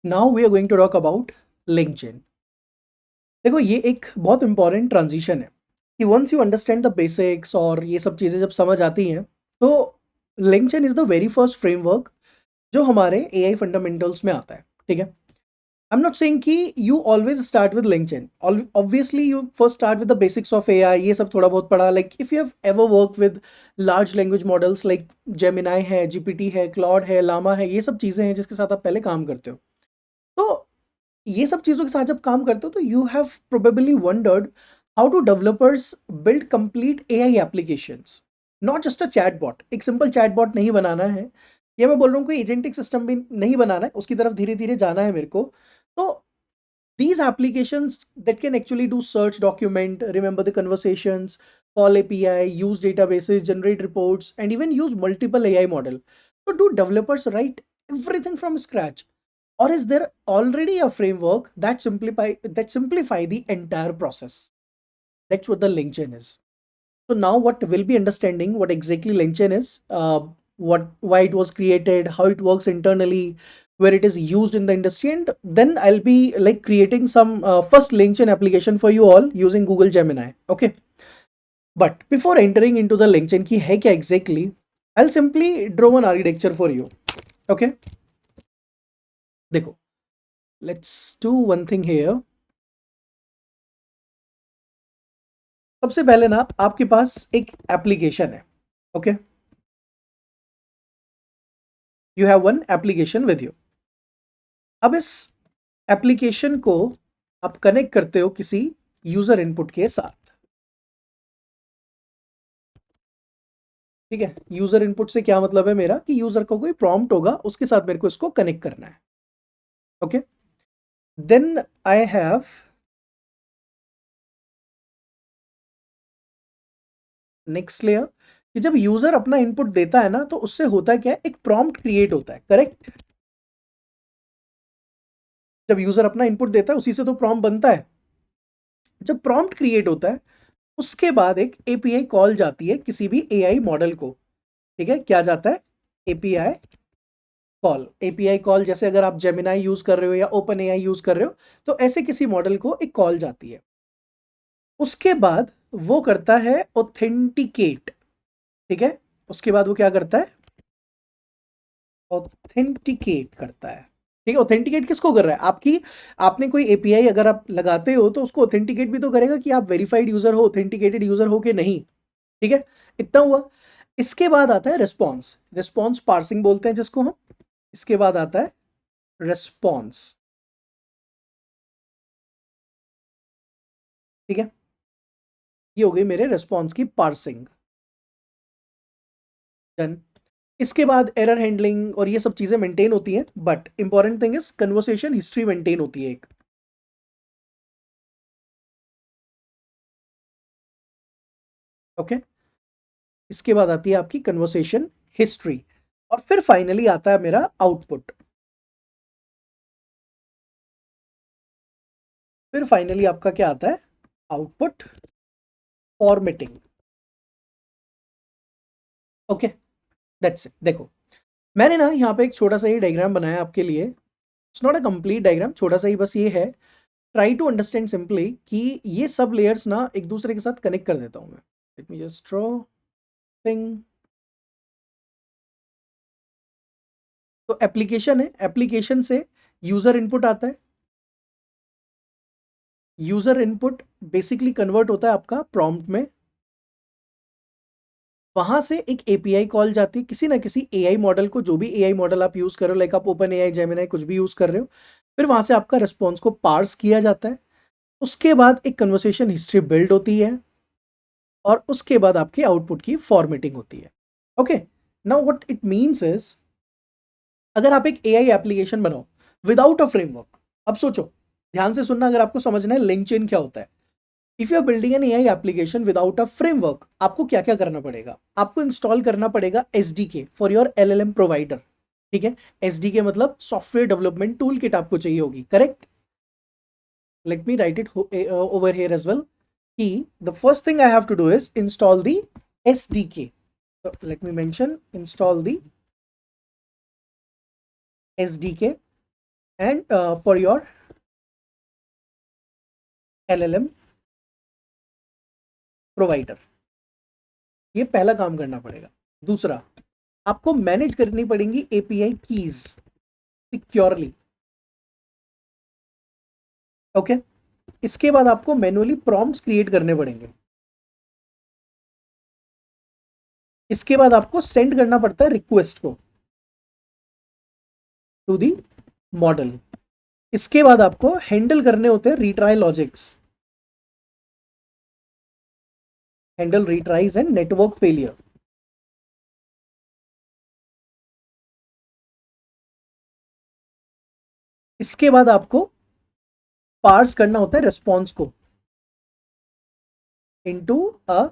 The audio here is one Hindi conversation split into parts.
Now we are going to talk about LinkedIn. देखो ये एक बहुत इंपॉर्टेंट ट्रांजिशन है कि once you understand the basics और ये सब चीज़ें जब समझ आती हैं तो LinkedIn is the very first framework जो हमारे एआई फंडामेंटल्स में आता है। ठीक है, आई एम नॉट सेइंग कि you always start with LinkedIn, obviously you first start with the basics of AI, ये सब थोड़ा बहुत पढ़ा। Like if you have ever work with large language models like Gemini है, जीपीटी है, क्लॉड है, लामा है, ये सब चीज़ें हैं जिसके साथ आप पहले काम करते हो। तो ये सब चीज़ों के साथ जब काम करते हो तो you have probably wondered how to developers build complete AI applications, not just a chatbot. एक सिंपल चैटबॉट नहीं बनाना है, ये मैं बोल रहा हूँ कोई एजेंटिक सिस्टम भी नहीं बनाना है, उसकी तरफ धीरे धीरे जाना है मेरे को। तो these applications that can actually do search, document, remember the conversations, call API, use databases, generate reports, and even use multiple AI model. So do developers write everything from scratch, or is there already a framework that simplify the entire process? That's what the LinkedIn is. So now what we'll be understanding what exactly LinkedIn is, what why it was created, how it works internally, where it is used in the industry, and then I'll be like creating some first LinkedIn application for you all using Google Gemini. Okay, but before entering into the LinkedIn ki hai kya exactly, I'll simply draw an architecture for you. Okay, देखो, let's do one thing here. सबसे पहले ना आपके पास एक एप्लीकेशन है. Okay, you have one application with you. अब इस एप्लीकेशन को आप कनेक्ट करते हो किसी यूजर इनपुट के साथ. ठीक है, यूजर इनपुट से क्या मतलब है मेरा कि यूजर को कोई प्रॉम्प्ट होगा, उसके साथ मेरे को इसको कनेक्ट करना है. Okay, then I have next layer कि जब यूजर अपना इनपुट देता है ना तो उससे होता क्या है, एक प्रॉम्प्ट क्रिएट होता है. करेक्ट, जब यूजर अपना इनपुट देता है उसी से तो प्रॉम्प्ट बनता है. जब प्रॉम्प्ट क्रिएट होता है उसके बाद एक एपीआई कॉल जाती है किसी भी एआई मॉडल को. ठीक है, क्या जाता है, एपीआई कॉल. एपीआई कॉल जैसे अगर आप जेमिनाई यूज कर रहे हो या ओपन एआई यूज कर रहे हो तो ऐसे किसी मॉडल को एक कॉल जाती है. उसके बाद वो करता है ऑथेंटिकेट. ठीक है, उसके बाद वो क्या करता है, ऑथेंटिकेट करता है. ठीक है, ऑथेंटिकेट किसको कर रहा है, आपकी आपने कोई एपीआई अगर आप लगाते हो तो उसको ऑथेंटिकेट भी तो करेगा कि आप वेरीफाइड यूजर हो, ऑथेंटिकेटेड यूजर हो कि नहीं. ठीक है, इतना हुआ. इसके बाद आता है रिस्पॉन्स. रिस्पॉन्स पार्सिंग बोलते हैं जिसको हम. इसके बाद आता है रिस्पॉन्स. ठीक है, ये हो गई मेरे रिस्पॉन्स की पार्सिंग. डन. इसके बाद एरर हैंडलिंग और ये सब चीजें मेंटेन होती हैं, but important thing is conversation history maintain होती है एक. ओके, इसके बाद आती है आपकी कन्वर्सेशन हिस्ट्री, और फिर फाइनली आता है मेरा आउटपुट. फिर फाइनली आपका क्या आता है, output formatting. Okay, that's it. देखो, मैंने ना यहाँ पे एक छोटा सा ही डायग्राम बनाया आपके लिए. It's not a complete diagram, छोटा सा ही बस ये है. ट्राई टू अंडरस्टैंड सिंपली कि ये सब लेयर्स ना एक दूसरे के साथ कनेक्ट कर देता हूँ मैं. Let me just draw thing. तो एप्लीकेशन है, एप्लीकेशन से यूजर इनपुट आता है. यूजर इनपुट बेसिकली कन्वर्ट होता है आपका प्रॉम्प्ट में. वहां से एक एपीआई कॉल जाती है किसी ना किसी एआई मॉडल को, जो भी एआई मॉडल आप यूज कर रहे हो, लाइक आप ओपन एआई, जेमिनाई, कुछ भी यूज कर रहे हो. फिर वहां से आपका रिस्पॉन्स को पार्स किया जाता है. उसके बाद एक कन्वर्सेशन हिस्ट्री बिल्ड होती है, और उसके बाद आपके आउटपुट की फॉर्मेटिंग होती है. Okay, now what it means is, अगर आप एक एआई एप्लीकेशन बनाओ विदाउट अ फ्रेमवर्क. अब सोचो, ध्यान से सुनना अगर आपको समझना है लिंक्डइन क्या होता है. If you are building an AI application without a framework, आपको क्या क्या करना पड़ेगा, आपको इंस्टॉल करना पड़ेगा SDK for your LLM provider. ठीक है, एसडीके मतलब सॉफ्टवेयर डेवलपमेंट टूल किट आपको चाहिए होगी. Correct, let me write it over here as well कि the first thing I have to do is install the SDK. Let me mention install the SDK. And for your LLM provider. ये पहला काम करना पड़ेगा। दूसरा, आपको मैनेज करनी पड़ेंगी API कीज सिक्योरली। ओके, इसके बाद आपको मैनुअली प्रॉम्प्ट्स क्रिएट करने पड़ेंगे। इसके बाद आपको सेंड करना पड़ता है रिक्वेस्ट को टू दी मॉडल। इसके बाद आपको हैंडल करने होते हैं retry logics, handle retries and network failure. इसके बाद आपको पार्स करना होता है रिस्पॉन्स को इनटू अ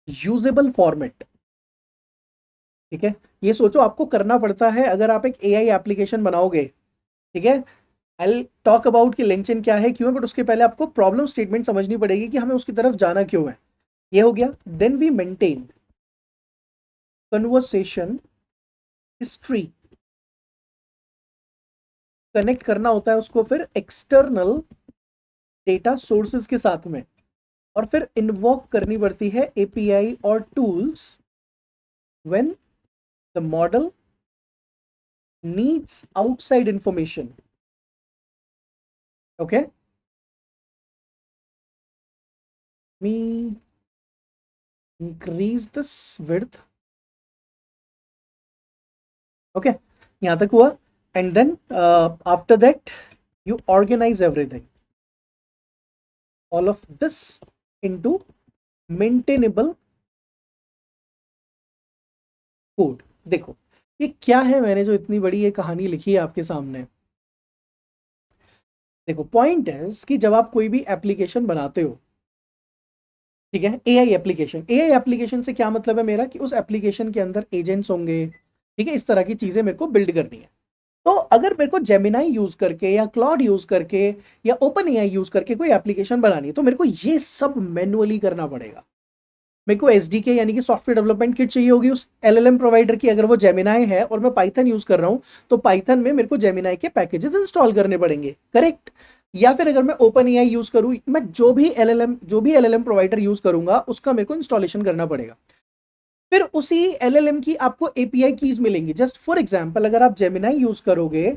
यूजेबल फॉर्मेट। ठीक है, ये सोचो आपको करना पड़ता है अगर आप एक AI एप्लीकेशन बनाओगे। ठीक है, आई टॉक अबाउट कि लिंक्डइन क्या है, क्यों है, बट उसके पहले आपको प्रॉब्लम स्टेटमेंट समझनी पड़ेगी कि हमें उसकी तरफ जाना क्यों है। ये हो गया। Then we maintain conversation history. Connect करना होता है उसको फिर एक्सटर्नल डेटा सोर्सेज के साथ में, और फिर इन्वोक करनी पड़ती है API और tools when the model needs outside information. Okay, me increase this width. Okay, यहां तक हुआ। And then after that you organize everything, all of this into maintainable code। देखो ये क्या है, मैंने जो इतनी बड़ी ये कहानी लिखी है आपके सामने। देखो पॉइंट है कि जब आप कोई भी एप्लीकेशन बनाते हो, ठीक है, AI एप्लीकेशन से क्या मतलब है मेरा, कि उस एप्लीकेशन के अंदर एजेंट्स होंगे। ठीक है, इस तरह की चीजें मेरे को बिल्ड करनी है। तो अगर मेरे को जेमिनाई यूज करके या क्लाउड यूज करके या ओपन AI यूज करके कोई एप्लीकेशन बनानी है, तो मेरे को ये सब मैनुअली करना पड़ेगा। मेरे को SDK यानी कि सॉफ्टवेयर डेवलपमेंट किट चाहिए होगी उस LLM प्रोवाइडर की। अगर वो जेमिनाई है और मैं पाइथन यूज कर रहा हूं, तो पाइथन में मेरे को जेमिनाई के पैकेजेस इंस्टॉल करने पड़ेंगे, करेक्ट। या फिर अगर मैं ओपन AI यूज करूं, मैं जो भी LLM प्रोवाइडर यूज करूंगा उसका मेरे को इंस्टॉलेशन करना पड़ेगा। फिर उसी LLM की आपको API कीज मिलेंगी। जस्ट फॉर एग्जाम्पल, अगर आप जेमिनाई यूज करोगे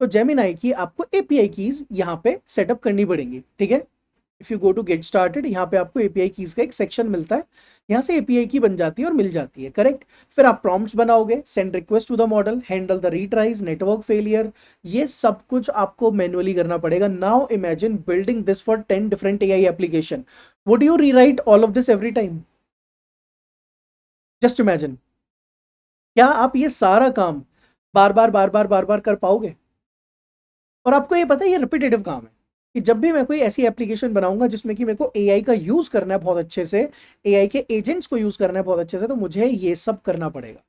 तो जेमिनाई की आपको API कीज यहां पे सेटअप करनी पड़ेंगी। ठीक है, if you go to get started, यहाँ पे आपको API कीज का एक सेक्शन मिलता है, यहाँ से API की बन जाती है और मिल जाती है, करेक्ट। फिर आप प्रॉम्प्ट्स बनाओगे, send request to the model, handle the retries, network failure. ये सब कुछ आपको मैनुअली करना पड़ेगा। Now imagine building this for 10 different AI application. Would you rewrite all of this every time? Just imagine, क्या आप ये सारा काम बार बार कर पाओगे? और आपको ये पता है ये रिपीटेटिव काम है, कि जब भी मैं कोई ऐसी एप्लीकेशन बनाऊंगा जिसमें कि मेरे को AI का यूज करना है बहुत अच्छे से, AI के एजेंट्स को यूज करना है बहुत अच्छे से, तो मुझे ये सब करना पड़ेगा।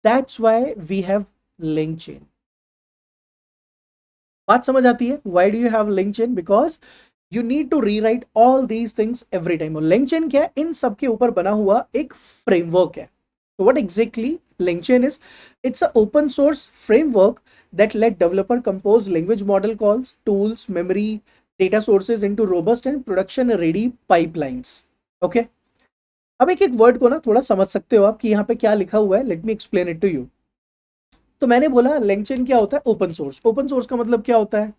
That's why we have link chain. बात समझ आती है? Why do you have link chain? Because you need to rewrite all these things every time. और लिंक चेन क्या है? इन सब के ऊपर बना हुआ एक फ्रेमवर्क है। तो what exactly link chain is? It's an open source framework that let developer compose language model calls, tools, memory, data sources into robust and production ready pipelines. Okay? अब एक एक वर्ड को ना थोड़ा समझ सकते हो आप कि यहाँ पे क्या लिखा हुआ है। Let me explain it to you. तो मैंने बोला LangChain क्या होता है? Open source. ओपन सोर्स का मतलब क्या होता है?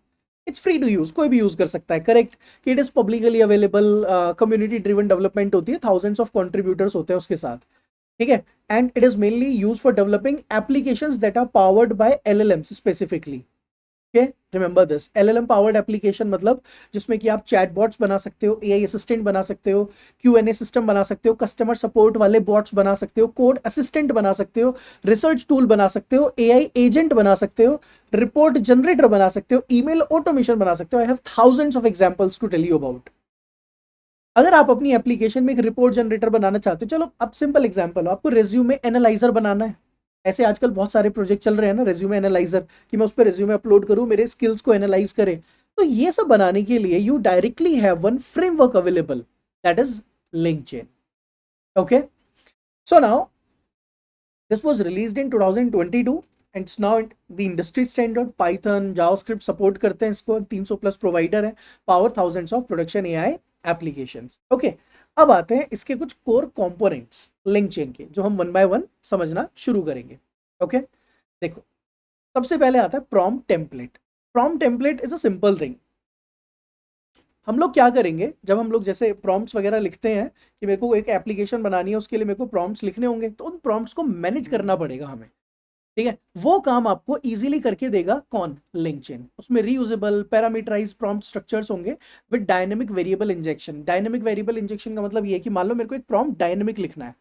इट्स फ्री टू यूज, कोई भी यूज कर सकता है, करेक्ट। कि it is publicly available, community driven development होती है, थाउजेंड्स ऑफ कंट्रीब्यूटर्स होते हैं उसके साथ। ठीक है, and it is mainly use for developing applications that are powered by LLMs specifically. Okay, remember this, LLM powered application मतलब जिसमें कि आप चैटबॉट्स बना सकते हो, AI असिस्टेंट बना सकते हो, Q&A सिस्टम बना सकते हो, कस्टमर सपोर्ट वाले बॉट्स बना सकते हो, कोड असिस्टेंट बना सकते हो, रिसर्च टूल बना सकते हो, AI एजेंट बना सकते हो, रिपोर्ट जनरेटर बना सकते हो, ईमेल ऑटोमेशन बना सकते हो। I have thousands of examples to tell you about. अगर आप अपनी एप्लीकेशन में एक रिपोर्ट जनरेटर बनाना चाहते हो, चलो अब सिंपल एग्जांपल, आपको रेज्यूमे एनालाइजर बनाना है। ऐसे आजकल बहुत सारे प्रोजेक्ट चल रहे हैं ना, रेज्यूमे एनालाइजर, कि मैं उस पर रेज्यूमे अपलोड करूं, मेरे स्किल्स को एनालाइज करे। तो ये सब बनाने के लिए you directly have one framework available, that is link chain. Okay, so now this was released in 2022 and it's now the industry standard. Python JavaScript support करते हैं इसको, 300 प्लस प्रोवाइडर है, power thousands of production AI applications. Okay, अब आते हैं इसके कुछ कोर कंपोनेंट्स लिंक चेन के, जो हम वन बाय वन समझना शुरू करेंगे। ओके, देखो सबसे पहले आता है prompt template. Prompt template is a simple thing. हम लोग क्या करेंगे, जब हम लोग जैसे प्रॉम्प्ट्स वगैरह लिखते हैं कि मेरे को एक एप्लीकेशन बनानी है, उसके लिए मेरे को प्रॉम्प्ट्स लिखने होंगे, तो उन प्रॉम्प्ट्स को मैनेज करना पड़ेगा हमें। ठीक है, वो काम आपको इजीली करके देगा कौन, लिंक्डइन। उसमें रीयूजेबल पैरामीटराइज प्रॉम्प्ट स्ट्रक्चर्स होंगे with dynamic variable injection. Dynamic variable injection का मतलब ये है कि मान लो मेरे को एक प्रॉम्प्ट डायनेमिक लिखना है।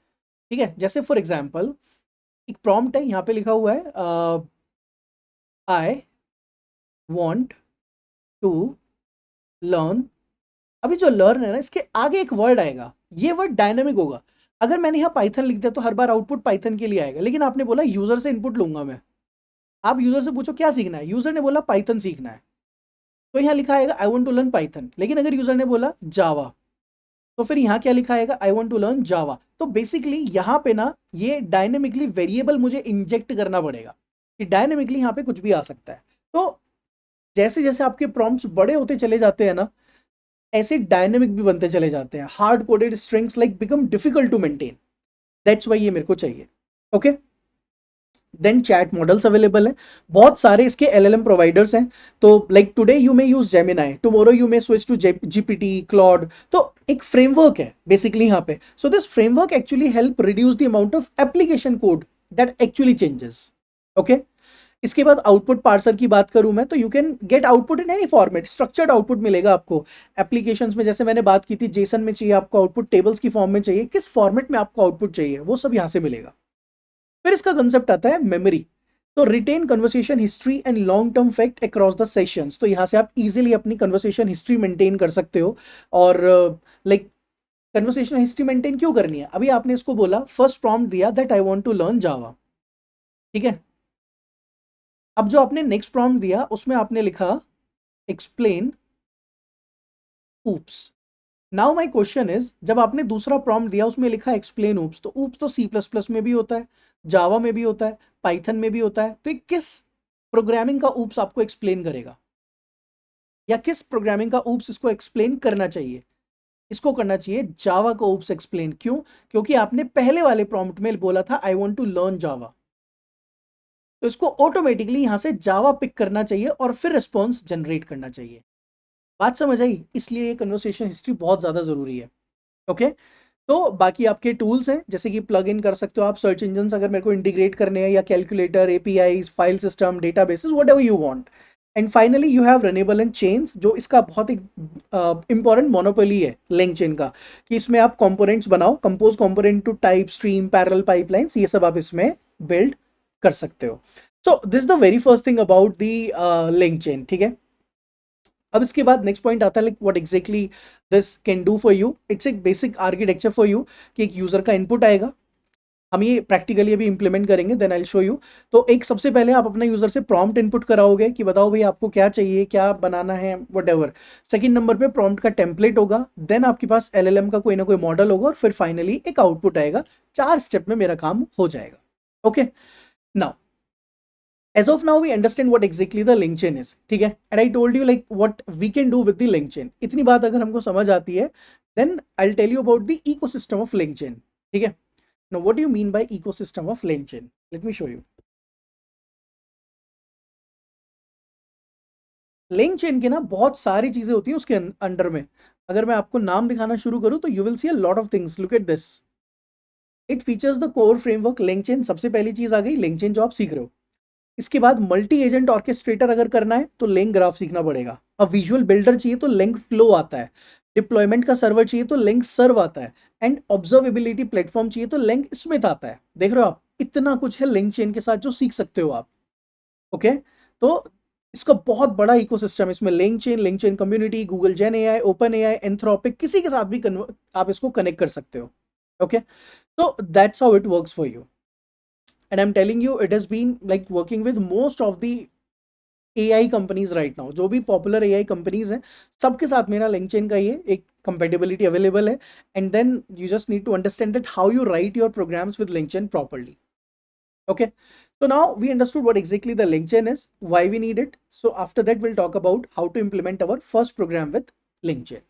ठीक है, जैसे फॉर एग्जांपल एक प्रॉम्प्ट है, यहाँ पे लिखा हुआ है आई वॉन्ट टू लर्न। अभी जो लर्न है ना, इसके आगे एक वर्ड आएगा, ये वर्ड डायनेमिक होगा। अगर मैंने यहाँ पाइथन लिख दिया तो हर बार आउटपुट पाइथन के लिए आएगा, लेकिन आपने बोला यूजर से इनपुट लूंगा मैं। आप यूजर से पूछो क्या सीखना है, यूजर ने बोला पाइथन सीखना है, तो यहाँ लिखा आएगा I want to learn Python. लेकिन अगर यूजर ने बोला जावा, तो फिर यहाँ क्या लिखा आएगा, I want to learn Java. तो बेसिकली यहाँ पे ना ये डायनेमिकली वेरिएबल मुझे इंजेक्ट करना पड़ेगा कि डायनेमिकली यहाँ पे कुछ भी आ सकता है। तो जैसे जैसे आपके प्रॉम्प्ट्स बड़े होते चले जाते हैं ना, ऐसे डायनेमिक भी बनते चले जाते हैं। Hard coded strings like become difficult to maintain. That's why ये मेरे को चाहिए। Okay, then chat models available है, बहुत सारे इसके एलएलएम प्रोवाइडर्स हैं। तो like today you may use Gemini, tomorrow you may switch to GPT Claude. तो एक फ्रेमवर्क है बेसिकली यहाँ पे। So this framework actually help reduce the amount of application code that actually changes. Okay, इसके बाद आउटपुट पार्सर की बात करूं मैं, तो you can get output in any format. Structured output मिलेगा आपको एप्लीकेशंस में, जैसे मैंने बात की थी जेसन में चाहिए आपको आउटपुट, टेबल्स की फॉर्म में चाहिए, किस फॉर्मेट में आपको आउटपुट चाहिए वो सब यहां से मिलेगा। फिर इसका कंसेप्ट आता है मेमोरी। तो retain conversation history and long term fact across the sessions. तो यहां से आप इजीली अपनी कन्वर्सेशन हिस्ट्री मेंटेन कर सकते हो। और लाइक कन्वर्सेशन हिस्ट्री मेंटेन क्यों करनी है, अभी आपने इसको बोला फर्स्ट प्रॉम्प्ट दिया that I want to learn Java. ठीक है, अब जो आपने नेक्स्ट प्रॉम्प्ट दिया उसमें आपने लिखा explain oops. Now my question is, जब आपने दूसरा प्रॉम्प्ट दिया उसमें लिखा एक्सप्लेन ऊप्स, तो ऊप्स तो सी प्लस प्लस में भी होता है, जावा में भी होता है, पाइथन में भी होता है। तो ये किस प्रोग्रामिंग का ऊप्स आपको एक्सप्लेन करेगा, या किस प्रोग्रामिंग का ऊप्स इसको एक्सप्लेन करना चाहिए? इसको करना चाहिए जावा का ऊप्स एक्सप्लेन। क्यों? क्योंकि आपने पहले वाले प्रॉम्प्ट में बोला था I want to learn Java, तो इसको ऑटोमेटिकली यहां से जावा पिक करना चाहिए और फिर रिस्पॉन्स जनरेट करना चाहिए। बात समझ आई? इसलिए ये कन्वर्सेशन हिस्ट्री बहुत ज्यादा जरूरी है। ओके, तो बाकी आपके टूल्स हैं, जैसे कि प्लग इन कर सकते हो आप सर्च इंजन अगर मेरे को इंटीग्रेट करने हैं, या calculator, APIs, file system, databases, whatever you want. And finally you have runnable and chains, जो इसका बहुत एक इंपॉर्टेंट मोनोपोली है लिंक चेन का, कि इसमें आप कंपोनेंट्स बनाओ, compose component to type, stream, parallel pipelines, ये सब आप इसमें बिल्ड कर सकते हो। So this the very first thing about the link chain. ठीक है, अब इसके बाद नेक्स्ट पॉइंट आता है like what exactly this can do for you. It's एक बेसिक आर्किटेक्चर फॉर यू कि एक यूजर का इनपुट आएगा, हम ये प्रैक्टिकली अभी इंप्लीमेंट करेंगे, then I will show you. तो एक सबसे पहले आप अपना यूजर से प्रॉम्प्ट इनपुट कराओगे कि बताओ भाई आपको क्या चाहिए, क्या बनाना है, व्हाटएवर। सेकंड नंबर पे प्रॉम्प्ट का टेम्पलेट होगा, देन आपके पास एलएलएम का कोई ना कोई मॉडल होगा, और फिर फाइनली एक आउटपुट आएगा। 4 स्टेप में मेरा काम हो जाएगा। Okay, now as of now we understand what exactly the link chain is. ठीक है, and I told you like what we can do with the link chain. इतनी बात अगर हमको समझ आती है, then I'll tell you about the ecosystem of link chain. ठीक है, now what do you mean by ecosystem of link chain? Let me show you. Link chain के ना बहुत सारी चीजें होती हैं उसके अंडर में। अगर मैं आपको नाम दिखाना शुरू करूं तो you will see a lot of things. Look at this, it features the core framework link chain. सबसे पहली चीज आ गई लिंक चेन जो आप सीख रहे हो। इसके बाद मल्टी एजेंट ऑर्केस्ट्रेटर अगर करना है तो लिंक ग्राफ सीखना पड़ेगा। अब विजुअल बिल्डर चाहिए तो लिंक फ्लो आता है। डिप्लॉयमेंट का सर्वर चाहिए तो लिंक सर्व आता है। एंड ऑब्जर्वेबिलिटी प्लेटफॉर्म चाहिए तो लिंक स्मिथ आता है। देख रहे हो आप, इतना कुछ है लिंक चेन के साथ जो सीख सकते हो आप। ओके, तो इसका बहुत बड़ा इकोसिस्टम है। इसमें लिंक चेन कम्युनिटी, गूगल जेन एआई, ओपन एआई, एंथ्रोपिक, किसी के साथ भी आप इसको कनेक्ट कर सकते हो। Okay, so that's how it works for you, and I'm telling you it has been like working with most of the AI companies right now. जो भी पॉपुलर AI कंपनीज हैं सबके साथ मेरा लिंक्डइन का ये एक कंपेटेबिलिटी अवेलेबल है। And then you just need to understand that how you write your programs with LinkedIn properly. Okay, So now we understood what exactly the LinkedIn is, why we need it. So after that, we'll talk about how to implement our first program with LinkedIn.